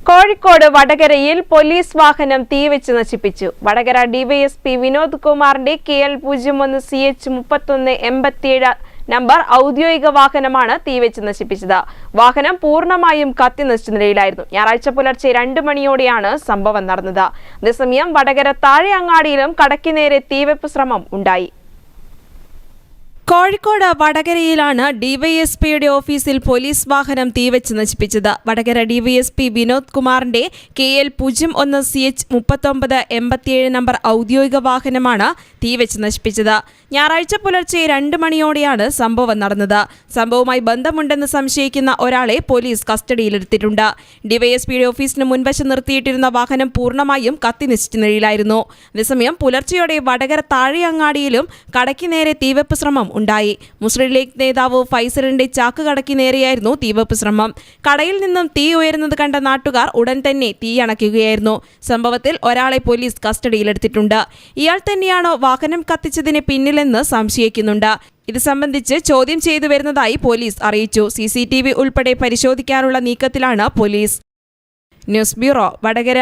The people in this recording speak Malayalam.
കോഴിക്കോട് വടകരയിൽ പോലീസ് വാഹനം തീവെച്ച് നശിപ്പിച്ചു. വടകര ഡിവൈഎസ്പി വിനോദ് കുമാറിന്റെ KL01 CH 3187 നമ്പർ ഔദ്യോഗിക വാഹനമാണ് തീവെച്ച് നശിപ്പിച്ചത്. വാഹനം പൂർണ്ണമായും കത്തിനശിച്ച നിലയിലായിരുന്നു. ഞായറാഴ്ച പുലർച്ചെ 2 മണിയോടെയാണ് സംഭവം നടന്നത്. അതേസമയം വടകര താഴെ അങ്ങാടിയിലും കടയ്ക്ക് നേരെ തീവെപ്പ് ശ്രമം ഉണ്ടായി. കോഴിക്കോട് വടകരയിലാണ് ഡിവൈഎസ്പിയുടെ ഓഫീസിൽ പോലീസ് വാഹനം തീവെച്ച് നശിപ്പിച്ചത്. വടകര ഡിവൈഎസ്പി വിനോദ് കുമാറിന്റെ KL01 CH 3987 നമ്പർ ഔദ്യോഗിക വാഹനമാണ് തീവെച്ച് നശിപ്പിച്ചത്. ഞായറാഴ്ച പുലർച്ചെ 2 മണിയോടെയാണ് സംഭവം നടന്നത്. സംഭവവുമായി ബന്ധമുണ്ടെന്ന് സംശയിക്കുന്ന ഒരാളെ പോലീസ് കസ്റ്റഡിയിലെടുത്തിട്ടുണ്ട്. ഡിവൈഎസ്പിയുടെ ഓഫീസിന് മുൻവശം നിർത്തിയിട്ടിരുന്ന വാഹനം പൂർണ്ണമായും കത്തിനശിച്ച നിലയിലായിരുന്നു. അതേസമയം പുലർച്ചെയോടെ വടകര താഴെ അങ്ങാടിയിലും കടയ്ക്ക് നേരെ തീവെപ്പ് ശ്രമം ഉണ്ടായി. മുസ്ലിം ലീഗ് നേതാവ് ഫൈസലിന്റെ ചാക്ക് കടയ്ക്ക് നേരെയായിരുന്നു തീവെപ്പ് ശ്രമം. കടയിൽ നിന്നും തീ ഉയരുന്നത് കണ്ട നാട്ടുകാർ ഉടൻ തന്നെ തീ അണയ്ക്കുകയായിരുന്നു. സംഭവത്തിൽ ഒരാളെ പോലീസ് കസ്റ്റഡിയിലെടുത്തിട്ടുണ്ട്. ഇയാൾ തന്നെയാണോ വാഹനം കത്തിച്ചതിന് പിന്നിലെന്ന് സംശയിക്കുന്നുണ്ട്. ഇത് സംബന്ധിച്ച് ചോദ്യം ചെയ്തു വരുന്നതായി പോലീസ് അറിയിച്ചു. CCTV ഉൾപ്പെടെ പരിശോധിക്കാനുള്ള നീക്കത്തിലാണ് പോലീസ്. News bureau, Vadakara.